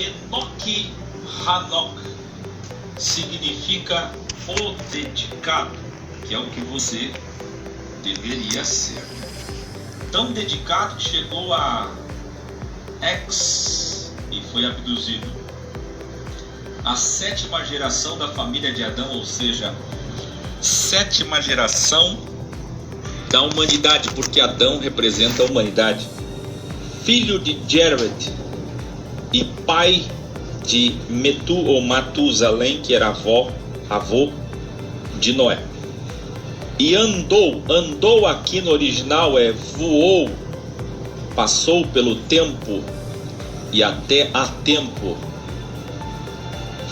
Enoque Hanok significa o dedicado, que é o que você deveria ser. Tão dedicado que chegou a X e foi abduzido. A 7ª geração da família de Adão, ou seja, 7ª geração da humanidade, porque Adão representa a humanidade. Filho de Jared e pai de Matusalém, que era avô de Noé. E andou aqui no original é voou, passou pelo tempo e até a tempo.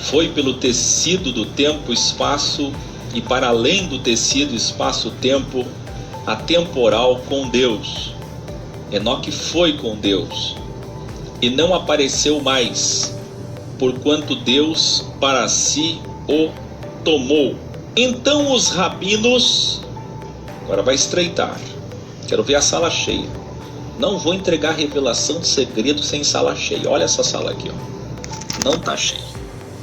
Foi pelo tecido do tempo, espaço, e para além do tecido, espaço, tempo, atemporal com Deus. Enoque foi com Deus e não apareceu mais, porquanto Deus para si o tomou. Então os rabinos, agora vai estreitar, quero ver a sala cheia. Não vou entregar revelação de segredo sem sala cheia. Olha essa sala aqui, ó. Não está cheia.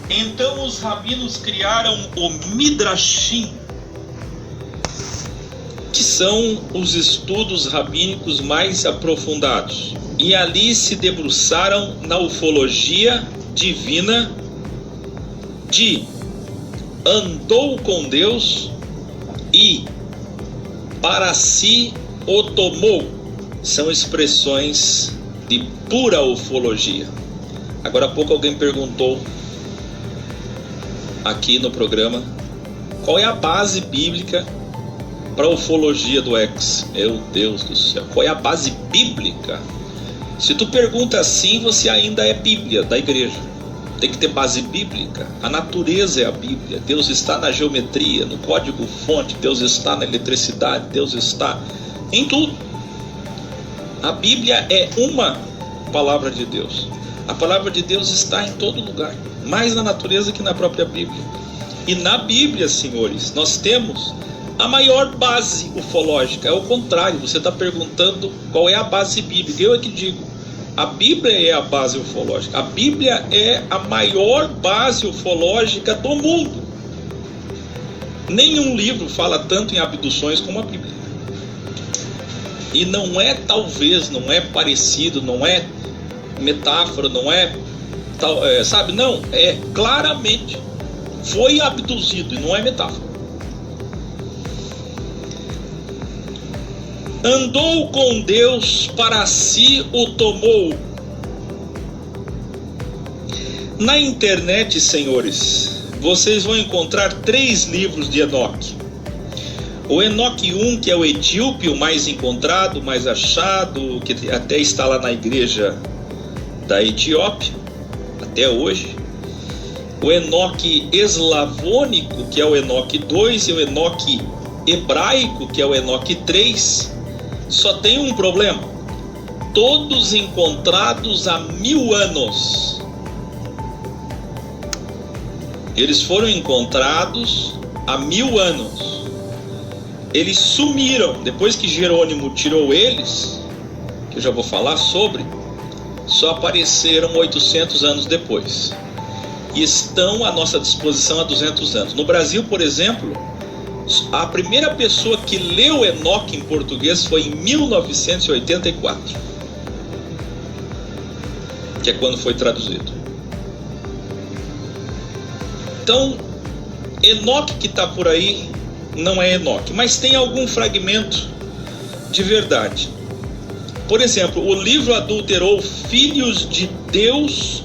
Então os rabinos criaram o Midrashim, que são os estudos rabínicos mais aprofundados, e ali se debruçaram na ufologia divina de andou com Deus e para si o tomou. São expressões de pura ufologia. Agora há pouco alguém perguntou aqui no programa qual é a base bíblica para a ufologia do X. Meu Deus do céu, qual é a base bíblica? Se tu pergunta assim, você ainda é Bíblia da igreja. Tem que ter base bíblica. A natureza é a Bíblia. Deus está na geometria, no código fonte. Deus está na eletricidade. Deus está em tudo. A Bíblia é uma palavra de Deus. A palavra de Deus está em todo lugar, mais na natureza que na própria Bíblia. E na Bíblia, senhores, nós temos a maior base ufológica. É o contrário, você está perguntando qual é a base bíblica. Eu é que digo, a Bíblia é a base ufológica. A Bíblia é a maior base ufológica do mundo. Nenhum livro fala tanto em abduções como a Bíblia. E não é talvez, não é parecido, não é metáfora, não é sabe, não, é claramente foi abduzido e não é metáfora. Andou com Deus, para si o tomou. Na internet, senhores, vocês vão encontrar 3 livros de Enoque. O Enoque 1, que é o etíope, o mais encontrado, mais achado, que até está lá na igreja da Etiópia, até hoje. O Enoque eslavônico, que é o Enoque 2, e o Enoque hebraico, que é o Enoque 3. Só tem um problema: todos encontrados há 1000 anos. Eles foram encontrados há 1000 anos. Eles sumiram depois que Jerônimo tirou eles, que eu já vou falar sobre. Só apareceram 800 anos depois e estão à nossa disposição há 200 anos. No Brasil, por exemplo, a primeira pessoa que leu Enoque em português foi em 1984, que é quando foi traduzido. Então, Enoque que está por aí não é Enoque, mas tem algum fragmento de verdade. Por exemplo, o livro adulterou filhos de Deus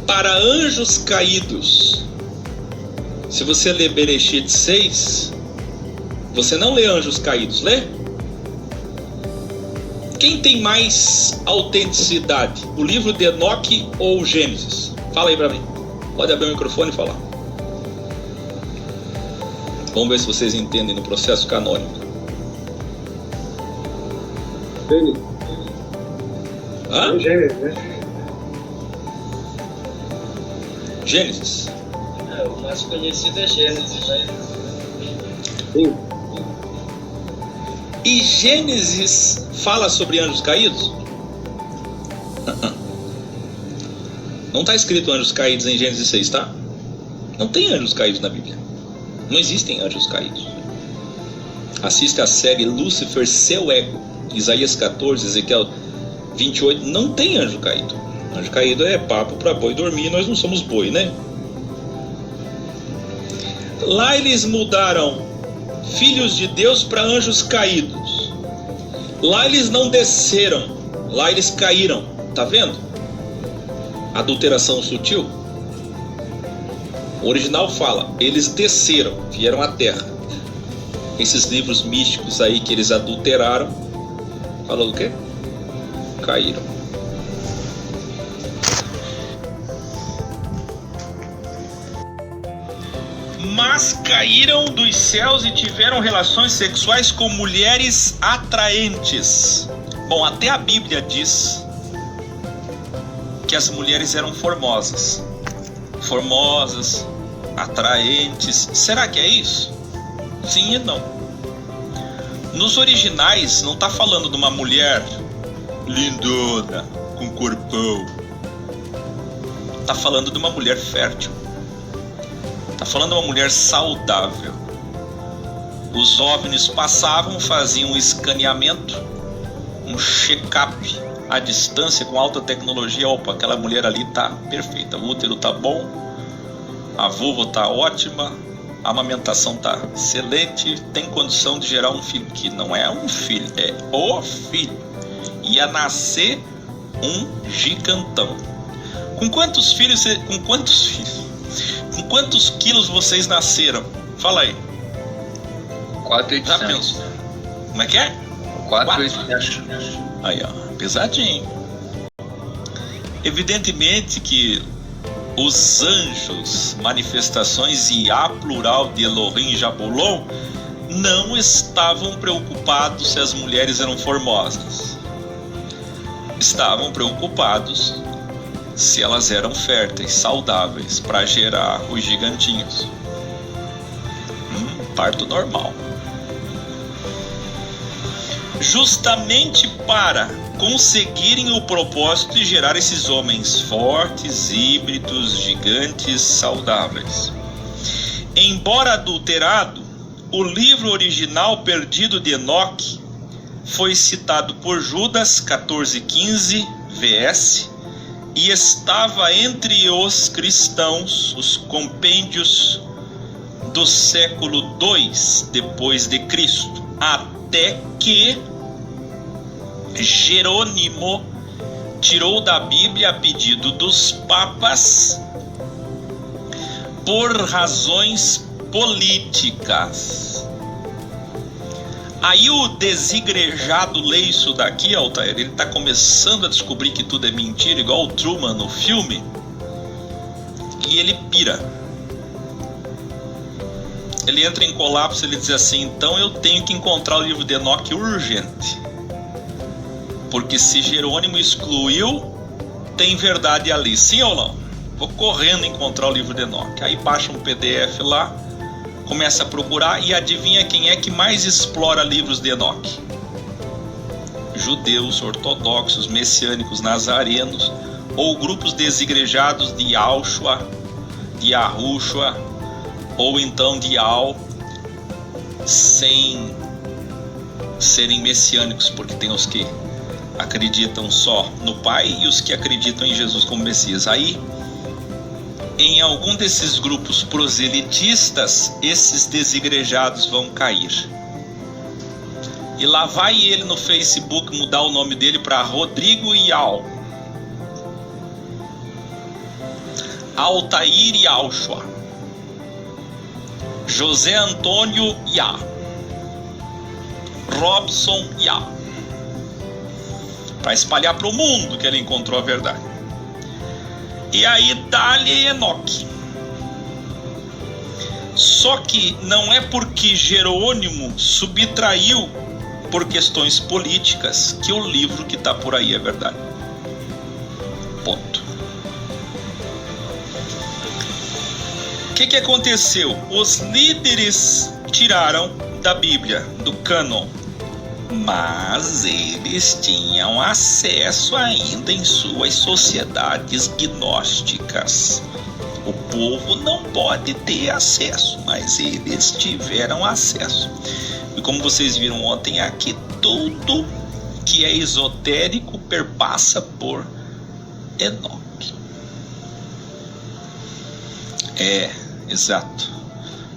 para anjos caídos. Se você lê Bereshit 6, você não lê anjos caídos, lê? Quem tem mais autenticidade, o livro de Enoque ou Gênesis? Fala aí para mim. Pode abrir o microfone e falar. Vamos ver se vocês entendem no processo canônico. Hã? Gênesis, né? Gênesis. O mais conhecido é Gênesis, né? Sim. E Gênesis fala sobre anjos caídos? Não está escrito anjos caídos em Gênesis 6, tá? Não tem anjos caídos na Bíblia. Não existem anjos caídos. Assista a série Lúcifer, seu ego, Isaías 14, Ezequiel 28. Não tem anjo caído. Anjo caído é papo para boi dormir, nós não somos boi, né? Lá eles mudaram filhos de Deus para anjos caídos. Lá eles não desceram, lá eles caíram. Tá vendo? Adulteração sutil. O original fala, eles desceram, vieram à terra. Esses livros místicos aí que eles adulteraram, falou o quê? Caíram. Mas caíram dos céus e tiveram relações sexuais com mulheres atraentes. Bom, até a Bíblia diz que as mulheres eram formosas. Formosas, atraentes. Será que é isso? Sim e não. Nos originais não está falando de uma mulher lindona, com corpão. Está falando de uma mulher fértil. Está falando de uma mulher saudável. Os OVNIs passavam, faziam um escaneamento, um check-up à distância com alta tecnologia. Opa, aquela mulher ali está perfeita, o útero está bom, a vulva está ótima, a amamentação está excelente, tem condição de gerar um filho, que não é um filho, é o filho. Ia nascer um gigantão. Com quantos filhos? Com quantos quilos vocês nasceram? Fala aí. 4,800. Já pensou? Como é que é? 4,800. Aí, ó, pesadinho. Evidentemente que os anjos, manifestações Iá plural de Elohim Jabulon, não estavam preocupados se as mulheres eram formosas. Estavam preocupados se elas eram férteis, saudáveis, para gerar os gigantinhos. Parto normal. Justamente para conseguirem o propósito de gerar esses homens fortes, híbridos, gigantes, saudáveis. Embora adulterado, o livro original perdido de Enoque foi citado por Judas 14,15 VS e estava entre os cristãos, os compêndios do século II depois de Cristo, até que Jerônimo tirou da Bíblia a pedido dos papas por razões políticas. Aí o desigrejado lê isso daqui, Altair, ele está começando a descobrir que tudo é mentira, igual o Truman no filme, e ele pira. Ele entra em colapso, ele diz assim: então eu tenho que encontrar o livro de Enoque urgente, porque se Jerônimo excluiu, tem verdade ali, sim ou não? Vou correndo encontrar o livro de Enoque. Aí baixa um PDF lá, começa a procurar e adivinha quem é que mais explora livros de Enoque? Judeus, ortodoxos, messiânicos, nazarenos ou grupos desigrejados de Yahshua, de Yahushua, ou então de Al, sem serem messiânicos, porque tem os que acreditam só no Pai e os que acreditam em Jesus como Messias. Aí, em algum desses grupos proselitistas, esses desigrejados vão cair. E lá vai ele no Facebook mudar o nome dele para Rodrigo Ial, Altair Yahshua, José Antônio Iá, Robson Iá, para espalhar para o mundo que ele encontrou a verdade. E aí dá-lhe Enoque. Só que não é porque Jerônimo subtraiu por questões políticas que o livro que está por aí é verdade. Ponto. O que aconteceu? Os líderes tiraram da Bíblia, do cânon, Mas eles tinham acesso ainda em suas sociedades gnósticas. O povo não pode ter acesso, mas eles tiveram acesso. E como vocês viram ontem aqui, tudo que é esotérico perpassa por Enoque. Exato.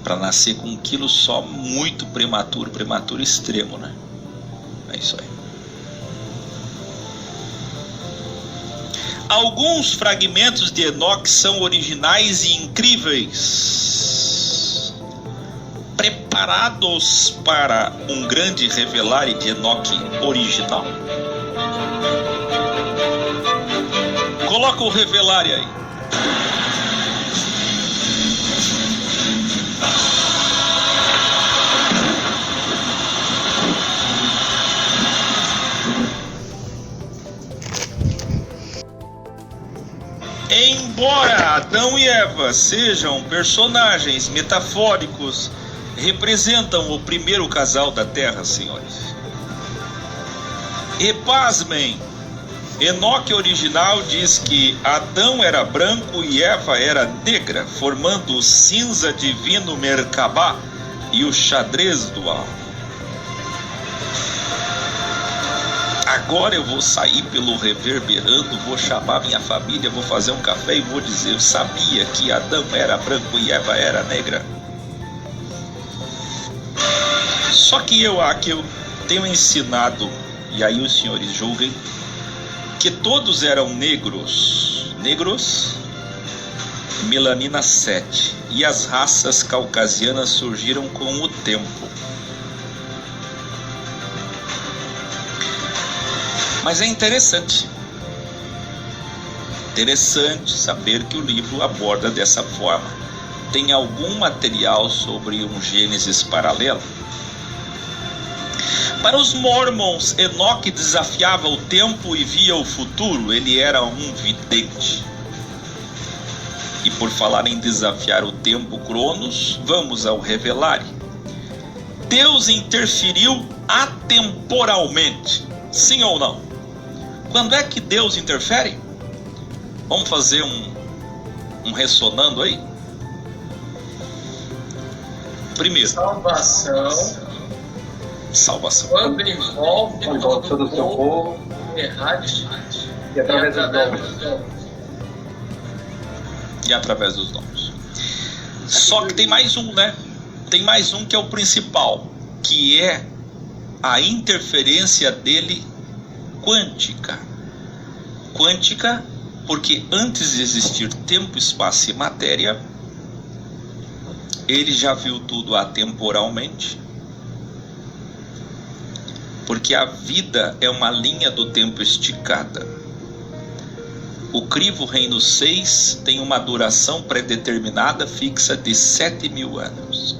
Para nascer com 1 quilo só, muito prematuro extremo, né? É isso aí. Alguns fragmentos de Enoque são originais e incríveis, preparados para um grande revelare de Enoque original. Coloca o revelare aí. Embora Adão e Eva sejam personagens metafóricos, representam o primeiro casal da Terra, senhores. E pasmem, Enoque original diz que Adão era branco e Eva era negra, formando o cinza divino Merkabah e o xadrez dual. Agora eu vou sair pelo reverberando, vou chamar minha família, vou fazer um café e vou dizer: eu sabia que Adão era branco e Eva era negra. Só que eu tenho ensinado, e aí os senhores julguem, que todos eram negros, melanina 7, e as raças caucasianas surgiram com o tempo. Mas é interessante saber que o livro aborda dessa forma. Tem algum material sobre um Gênesis paralelo? Para os mormons, Enoque desafiava o tempo e via o futuro. Ele era um vidente. E por falar em desafiar o tempo, Cronos, vamos ao revelare. Deus interferiu atemporalmente, sim ou não? Quando é que Deus interfere? Vamos fazer um ressonando aí? Primeiro, salvação. Quando envolve todo o seu povo errado e através dos dons. E através dos dons. Só que tem mais um, né? Tem mais um que é o principal, que é a interferência dele quântica. Quântica, porque antes de existir tempo, espaço e matéria, ele já viu tudo atemporalmente. Porque a vida é uma linha do tempo esticada. O crivo reino 6 tem uma duração predeterminada fixa de 7.000 anos.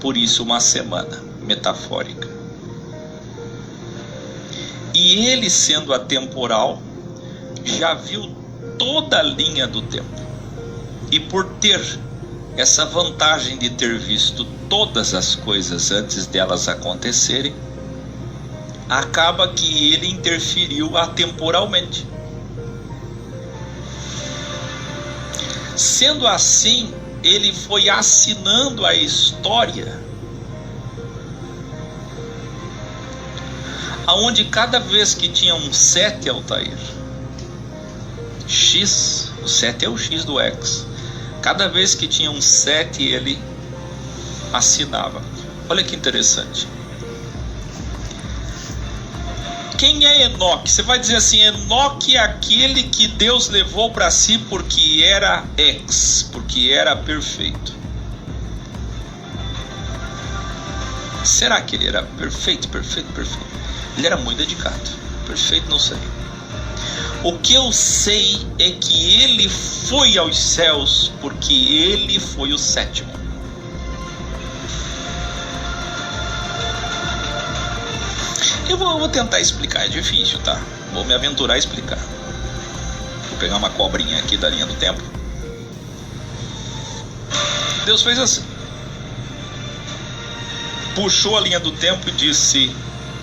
Por isso uma semana metafórica. E ele, sendo atemporal, já viu toda a linha do tempo. E por ter essa vantagem de ter visto todas as coisas antes delas acontecerem, acaba que ele interferiu atemporalmente. Sendo assim, ele foi assinando a história, aonde cada vez que tinha um 7, Altair, X, o 7 é o X do X, cada vez que tinha um 7 ele assinava. Olha que interessante. Quem é Enoque? Você vai dizer assim: Enoque é aquele que Deus levou para si porque era porque era perfeito. Será que ele era perfeito? Ele era muito dedicado. Perfeito, não sei. O que eu sei é que ele foi aos céus porque ele foi o 7º. Eu vou tentar explicar, é difícil, tá? Vou me aventurar a explicar. Vou pegar uma cobrinha aqui da linha do tempo. Deus fez assim. Puxou a linha do tempo e disse: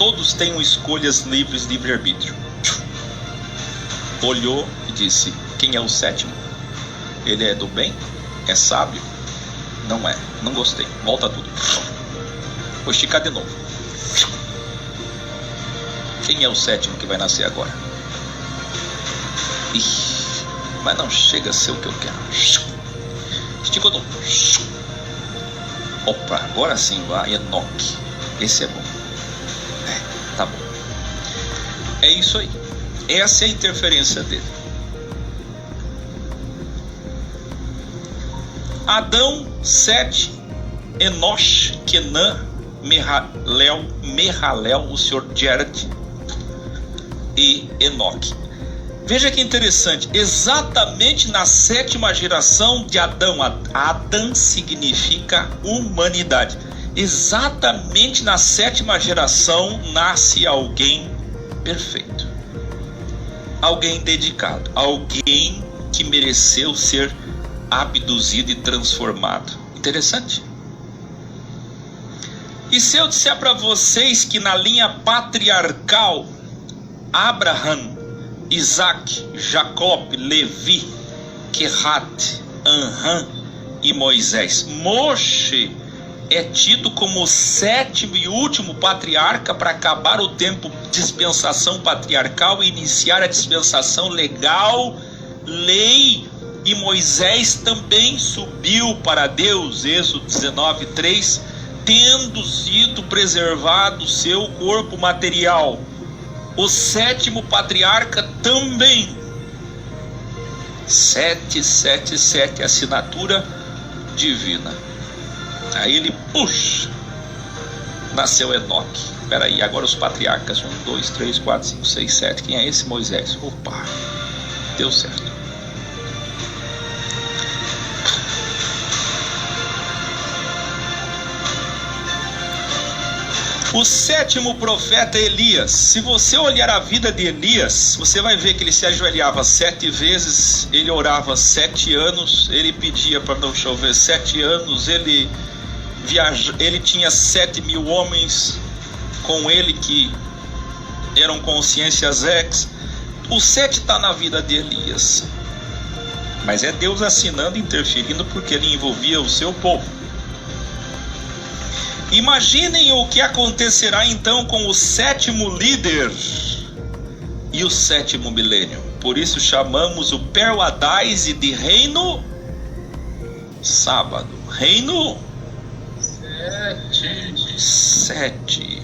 todos tenham escolhas livres, livre-arbítrio. Olhou e disse: quem é o sétimo? Ele é do bem? É sábio? Não é, não gostei, volta tudo. Vou esticar de novo. Quem é o sétimo que vai nascer agora? Ih, mas não chega a ser o que eu quero. Esticou de novo. Opa, agora sim, vai, Enoque. Esse é bom. Tá bom. É isso aí. Essa é a interferência dele. Adão, Sete, Enosh, Kenan, Mehalel, o senhor Jared e Enoque. Veja que interessante, exatamente na sétima geração de Adão, Adão significa humanidade. Exatamente na sétima geração nasce alguém perfeito, alguém dedicado, alguém que mereceu ser abduzido e transformado. Interessante. E se eu disser para vocês que na linha patriarcal, Abraham, Isaac, Jacob, Levi, Kehat, Anram e Moisés, Moshe é tido como o sétimo e último patriarca para acabar o tempo dispensação patriarcal e iniciar a dispensação legal, lei, e Moisés também subiu para Deus, Êxodo 19:3, tendo sido preservado seu corpo material. O sétimo patriarca também. 777, assinatura divina. Aí ele puxa. Nasceu Enoque. Espera aí, agora os patriarcas. 1, 2, 3, 4, 5, 6, 7. Quem é esse? Moisés. Opa, deu certo. O sétimo profeta é Elias. Se você olhar a vida de Elias, você vai ver que ele se ajoelhava 7 vezes, ele orava 7 anos, ele pedia para não chover 7 anos, ele tinha 7.000 homens com ele que eram consciências ex. O 7 está na vida de Elias, mas é Deus assinando, interferindo, porque ele envolvia o seu povo. Imaginem o que acontecerá então com o sétimo líder e o sétimo milênio. Por isso chamamos o Perwadise de reino sábado. Reino 7.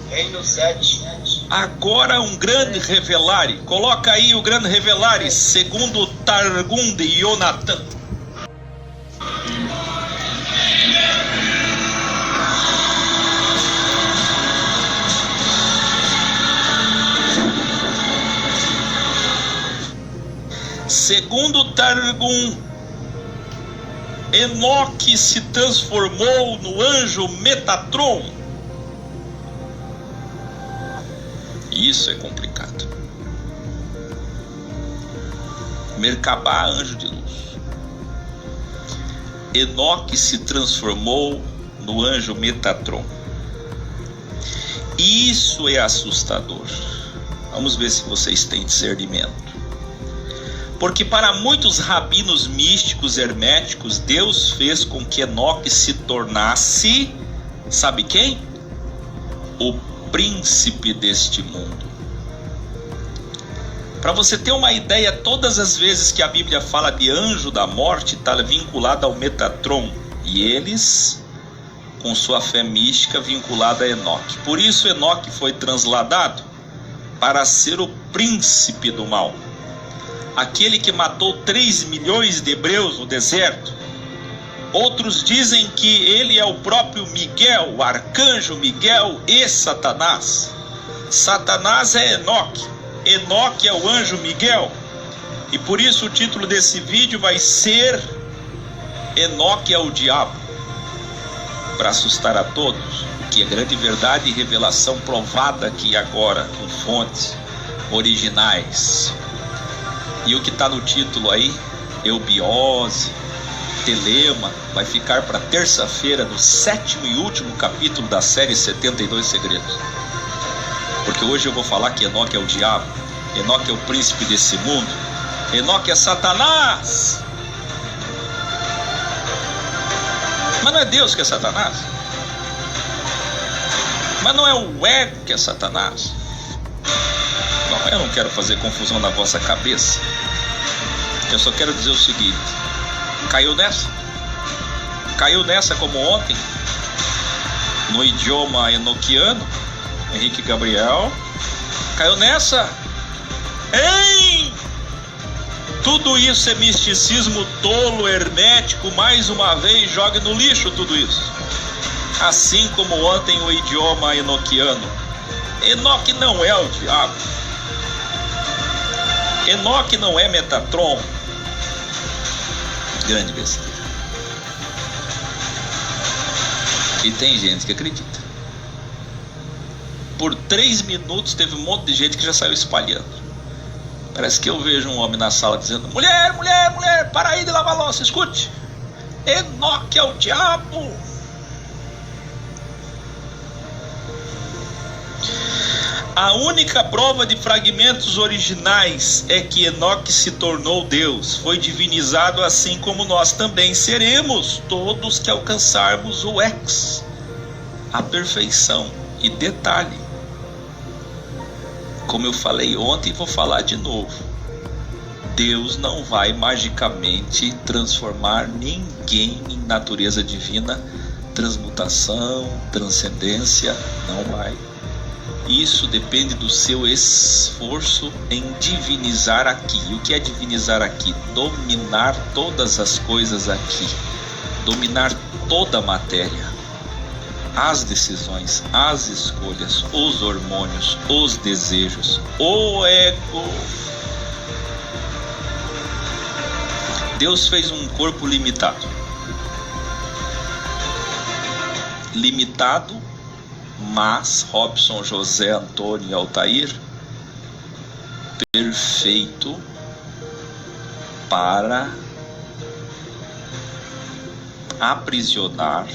Reino 7. Agora um grande revelare. Coloca aí o grande revelare, segundo o Targum de Yonatan. Segundo o Targum, Enoque se transformou no anjo Metatron. Isso é complicado. Merkabá, anjo de luz. Enoque se transformou no anjo Metatron. Isso é assustador. Vamos ver se vocês têm discernimento. Porque para muitos rabinos místicos herméticos, Deus fez com que Enoque se tornasse, sabe quem? O príncipe deste mundo. Para você ter uma ideia, todas as vezes que a Bíblia fala de anjo da morte, está vinculada ao Metatron. E eles, com sua fé mística, vinculada a Enoque. Por isso Enoque foi transladado para ser o príncipe do mal. Aquele que matou 3 milhões de hebreus no deserto. Outros dizem que ele é o próprio Miguel, o arcanjo Miguel e Satanás. Satanás é Enoque, Enoque é o anjo Miguel. E por isso o título desse vídeo vai ser Enoque é o diabo, para assustar a todos, que é grande verdade e revelação provada aqui agora, com fontes originais. E o que está no título aí, eubiose, telema, vai ficar para terça-feira, no 7º e último capítulo da série 72 Segredos. Porque hoje eu vou falar que Enoque é o diabo, Enoque é o príncipe desse mundo, Enoque é Satanás. Mas não é Deus que é Satanás. Mas não é o ego que é Satanás. Não, eu não quero fazer confusão na vossa cabeça. Eu só quero dizer o seguinte: caiu nessa? Caiu nessa como ontem? No idioma enoquiano, Henrique Gabriel. Caiu nessa? Hein? Tudo isso é misticismo tolo, hermético. Mais uma vez, jogue no lixo tudo isso. Assim como ontem o idioma enoquiano. Enoque não é o diabo. Enoque não é Metatron. Grande besteira. E tem gente que acredita. Por 3 minutos teve um monte de gente que já saiu espalhando. Parece que eu vejo um homem na sala dizendo: mulher, mulher, mulher, para aí de lavar louça, escute. Enoque é o diabo. A única prova de fragmentos originais é que Enoque se tornou Deus, foi divinizado, assim como nós também seremos, todos que alcançarmos o ex, a perfeição. E detalhe, como eu falei ontem e vou falar de novo, Deus não vai magicamente transformar ninguém em natureza divina, transmutação, transcendência, não vai. Isso depende do seu esforço em divinizar aqui. E o que é divinizar aqui? Dominar todas as coisas aqui, dominar toda a matéria, as decisões, as escolhas, os hormônios, os desejos, o ego. Deus fez um corpo limitado, mas Robson, José, Antônio e Altair, perfeito para aprisionar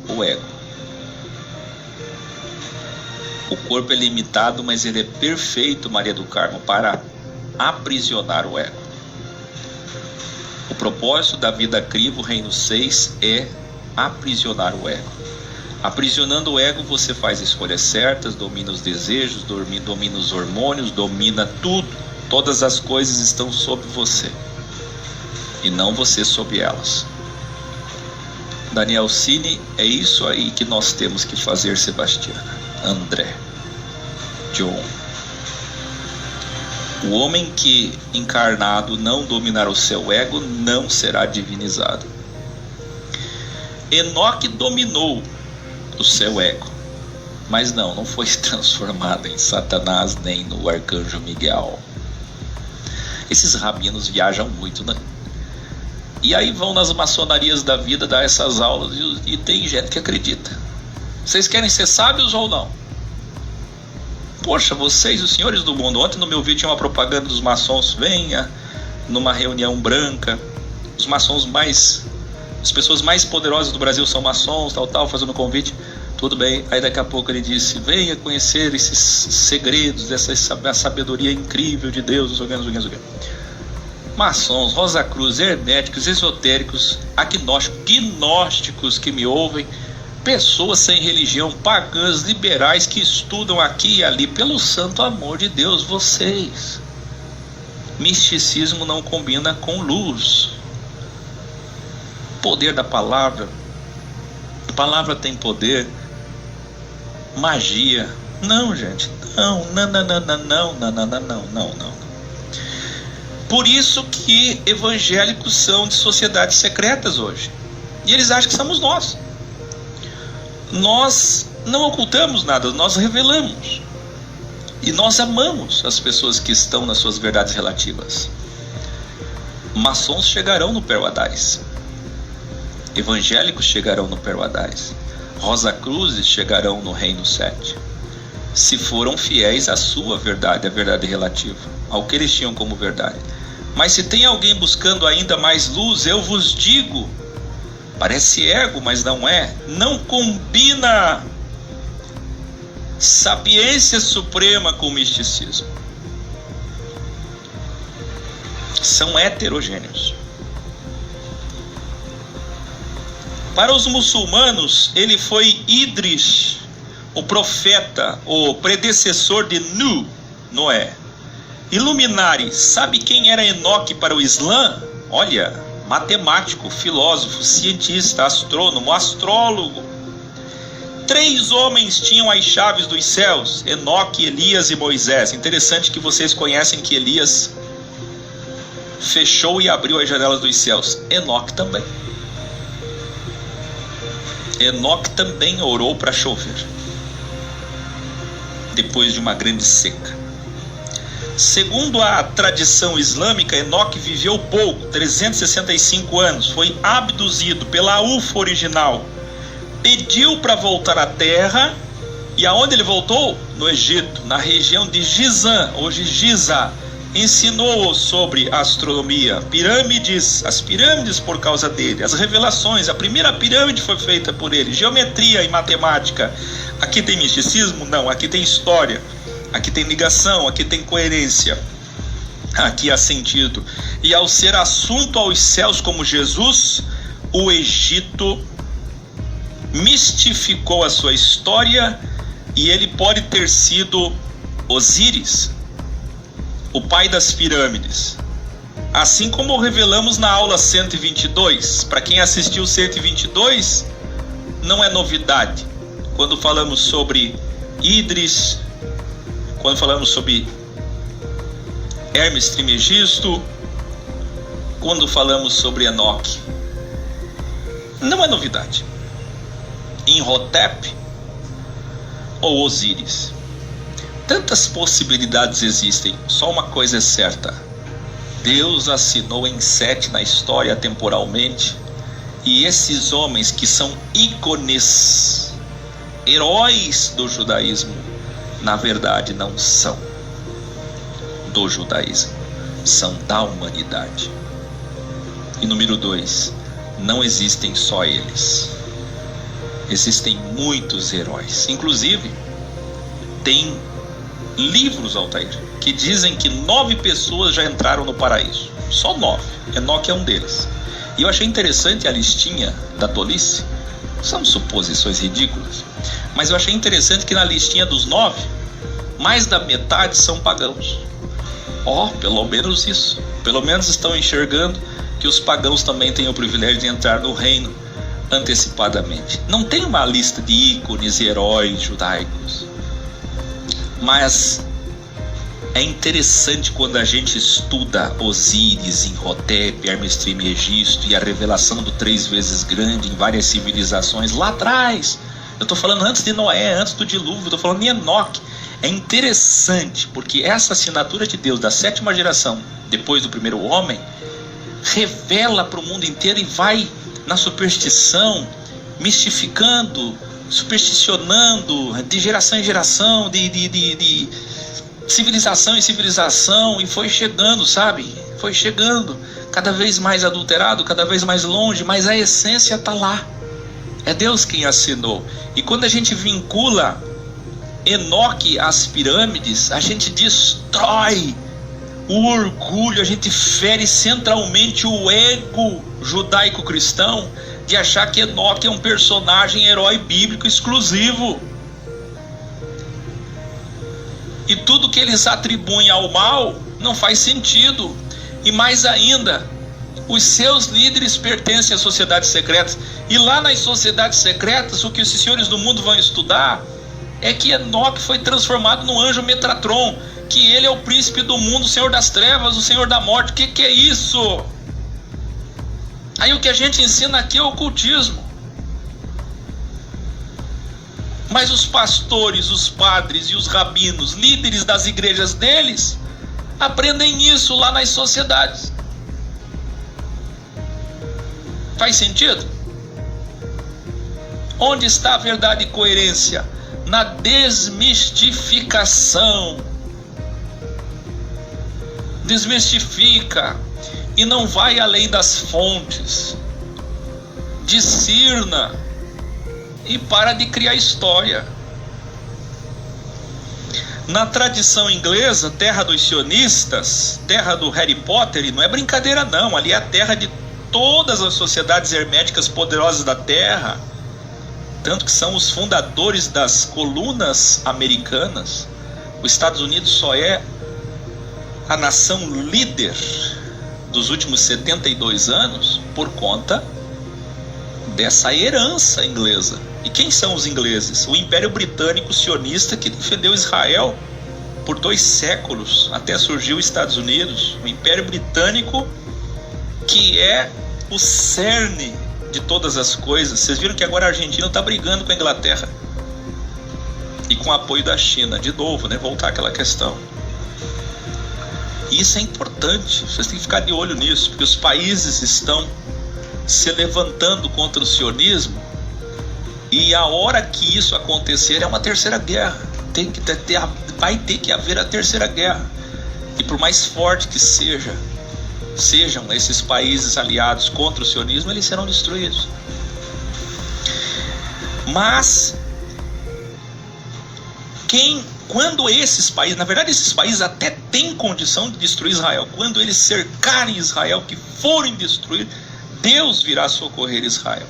o ego. O corpo é limitado, mas ele é perfeito, Maria do Carmo, para aprisionar o ego. O propósito da vida crivo, reino 6, é aprisionar o ego. Aprisionando o ego, você faz escolhas certas, domina os desejos, domina os hormônios, domina tudo. Todas as coisas estão sob você e não você sob elas. Daniel Cine, é isso aí que nós temos que fazer, Sebastiana, André, John. O homem que encarnado não dominar o seu ego não será divinizado. Enoque dominou o seu ego, mas não foi transformado em Satanás nem no arcanjo Miguel. Esses rabinos viajam muito, né? E aí vão nas maçonarias da vida dar essas aulas e tem gente que acredita. Vocês querem ser sábios ou não? Poxa, vocês, os senhores do mundo. Ontem no meu vídeo tinha uma propaganda dos maçons. Venha numa reunião branca. Os maçons as pessoas mais poderosas do Brasil são maçons, tal, fazendo convite. Tudo bem. Aí daqui a pouco ele disse: venha conhecer esses segredos, dessa sabedoria incrível de Deus, não sei o que. Maçons, Rosa Cruz, herméticos, esotéricos, gnósticos que me ouvem, pessoas sem religião, pagãs, liberais que estudam aqui e ali, pelo santo amor de Deus, vocês. Misticismo não combina com luz. Poder da palavra. A palavra tem poder. Magia. Não, gente. Não. Por isso que evangélicos são de sociedades secretas hoje. E eles acham que somos nós. Nós não ocultamos nada, nós revelamos. E nós amamos as pessoas que estão nas suas verdades relativas. Maçons chegarão no Paradise. Evangélicos chegarão no Paradise. Rosa Cruzes chegarão no Reino 7. Se foram fiéis à sua verdade, a verdade relativa, ao que eles tinham como verdade. Mas se tem alguém buscando ainda mais luz, eu vos digo, parece ego, mas não é, não combina sapiência suprema com misticismo. São heterogêneos. Para os muçulmanos, ele foi Idris, o profeta, o predecessor de Noé. Iluminari, sabe quem era Enoque para o Islã? Olha, matemático, filósofo, cientista, astrônomo, astrólogo. 3 homens tinham as chaves dos céus: Enoque, Elias e Moisés. Interessante que vocês conhecem que Elias fechou e abriu as janelas dos céus. Enoque também. Enoque também orou para chover, depois de uma grande seca. Segundo a tradição islâmica, Enoque viveu pouco, 365 anos. Foi abduzido pela UFO original. Pediu para voltar à terra. E aonde ele voltou? No Egito, na região de Gizan, hoje Giza. Ensinou sobre astronomia, pirâmides, as pirâmides por causa dele, as revelações. A primeira pirâmide foi feita por ele. Geometria e matemática. Aqui tem misticismo? Não, aqui tem história. Aqui tem ligação, aqui tem coerência, aqui há sentido. E ao ser assunto aos céus como Jesus, o Egito mistificou a sua história, e ele pode ter sido Osíris, o pai das pirâmides. Assim como revelamos na aula 122. Para quem assistiu 122, não é novidade quando falamos sobre Idris, quando falamos sobre Hermes Trismegisto, quando falamos sobre Enoque. Não é novidade. Imhotep ou Osíris. Tantas possibilidades existem. Só uma coisa é certa: Deus assinou em 7 na história temporalmente, e esses homens que são ícones, heróis do judaísmo, na verdade não são do judaísmo, são da humanidade. E número 2, não existem só eles, existem muitos heróis. Inclusive, tem livros, Altair, que dizem que 9 pessoas já entraram no paraíso. Só 9. Enoque é um deles. E eu achei interessante a listinha da tolice. São suposições ridículas, mas eu achei interessante que na listinha dos 9, mais da metade são pagãos. Pelo menos isso. Pelo menos estão enxergando que os pagãos também têm o privilégio de entrar no reino antecipadamente. Não tem uma lista de ícones e heróis judaicos, mas é interessante quando a gente estuda Osíris, Imhotep, Hermes Trismegisto e a revelação do 3 vezes grande em várias civilizações lá atrás. Eu estou falando antes de Noé, antes do dilúvio, estou falando de Enoque. É interessante porque essa assinatura de Deus da 7ª geração, depois do primeiro homem, revela para o mundo inteiro e vai na superstição, mistificando, supersticionando de geração em geração, de civilização em civilização, e foi chegando, sabe? Foi chegando, cada vez mais adulterado, cada vez mais longe, mas a essência está lá. É Deus quem assinou. E quando a gente vincula Enoque às pirâmides, a gente destrói o orgulho, a gente fere centralmente o ego judaico-cristão de achar que Enoque é um personagem herói bíblico exclusivo. E tudo que eles atribuem ao mal não faz sentido. E mais ainda, os seus líderes pertencem às sociedades secretas. E lá nas sociedades secretas, o que os senhores do mundo vão estudar é que Enoque foi transformado num anjo Metatron, que ele é o príncipe do mundo, o senhor das trevas, o senhor da morte. O que é isso? Aí o que a gente ensina aqui é o ocultismo. Mas os pastores, os padres e os rabinos, líderes das igrejas deles, aprendem isso lá nas sociedades. Faz sentido? Onde está a verdade e coerência? Na desmistificação. Desmistifica e não vai além das fontes. Discirna e para de criar história. Na tradição inglesa, terra dos sionistas, terra do Harry Potter, e não é brincadeira não, ali é a terra de todas as sociedades herméticas poderosas da terra, tanto que são os fundadores das colunas americanas. Os Estados Unidos só é a nação líder dos últimos 72 anos por conta dessa herança inglesa. E quem são os ingleses? O Império Britânico sionista que defendeu Israel por 2 séculos, até surgiu os Estados Unidos. O Império Britânico, que é o cerne de todas as coisas. Vocês viram que agora a Argentina está brigando com a Inglaterra e com o apoio da China, de novo, né? Voltar àquela questão. E isso é importante, vocês têm que ficar de olho nisso, porque os países estão se levantando contra o sionismo, e a hora que isso acontecer é uma terceira guerra. Vai ter que haver a terceira guerra. E por mais forte que sejam esses países aliados contra o sionismo, eles serão destruídos. Mas quando esses países, na verdade esses países até têm condição de destruir Israel, quando eles cercarem Israel, que forem destruir, Deus virá socorrer Israel.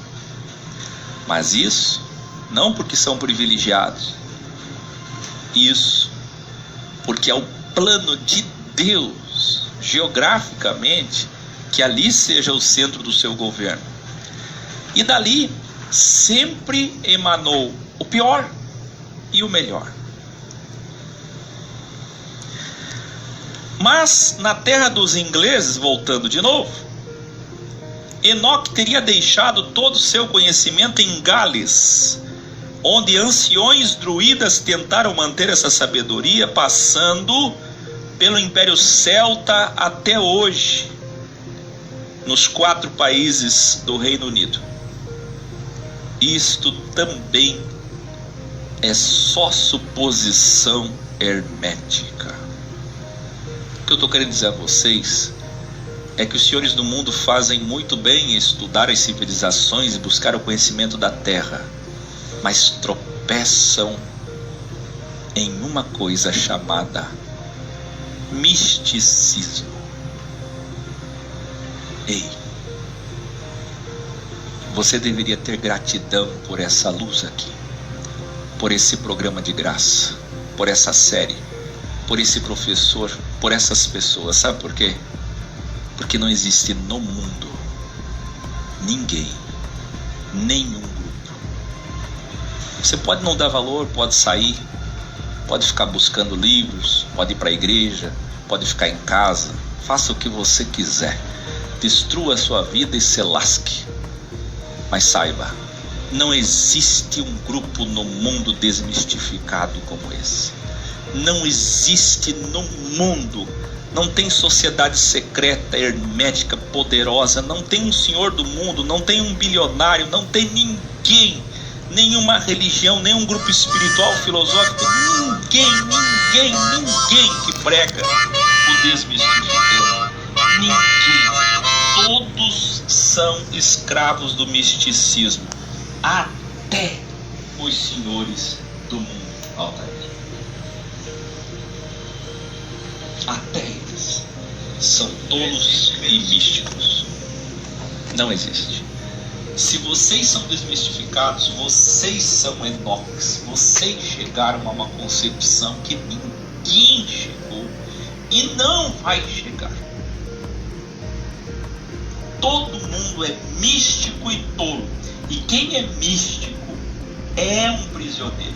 Mas isso não porque são privilegiados, isso porque é o plano de Deus, geograficamente, que ali seja o centro do seu governo. E dali sempre emanou o pior e o melhor. Mas na terra dos ingleses, voltando de novo, Enoque teria deixado todo o seu conhecimento em Gales, onde anciões druidas tentaram manter essa sabedoria, passando pelo Império Celta até hoje, nos 4 países do Reino Unido. Isto também é só suposição hermética. O que eu estou querendo dizer a vocês é que os senhores do mundo fazem muito bem em estudar as civilizações e buscar o conhecimento da terra, mas tropeçam em uma coisa chamada misticismo. Ei, você deveria ter gratidão por essa luz aqui, por esse programa de graça, por essa série, por esse professor, por essas pessoas. Sabe por quê? Porque não existe no mundo ninguém, nenhum grupo. Você pode não dar valor, pode sair, pode ficar buscando livros, pode ir para a igreja, pode ficar em casa, faça o que você quiser, destrua a sua vida e se lasque. Mas saiba, não existe um grupo no mundo desmistificado como esse. Não existe no mundo. Não tem sociedade secreta, hermética, poderosa. Não tem um senhor do mundo, não tem um bilionário, não tem ninguém, nenhuma religião, nenhum grupo espiritual, filosófico, ninguém que prega o desmistificando. Ninguém. Todos são escravos do misticismo, até os senhores do mundo. Até eles são tolos e místicos. Não existe. Se vocês são desmistificados, vocês são Enoques. Vocês chegaram a uma concepção que ninguém chegou e não vai chegar. Todo mundo é místico e tolo. E quem é místico é um prisioneiro.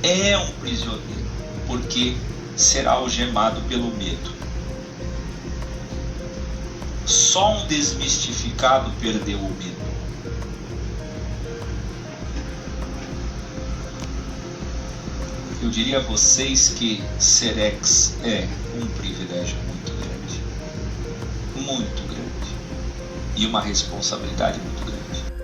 É um prisioneiro, porque será algemado pelo medo. Só um desmistificado perdeu o medo. Eu diria a vocês que ser ex é um privilégio muito grande, e uma responsabilidade muito grande.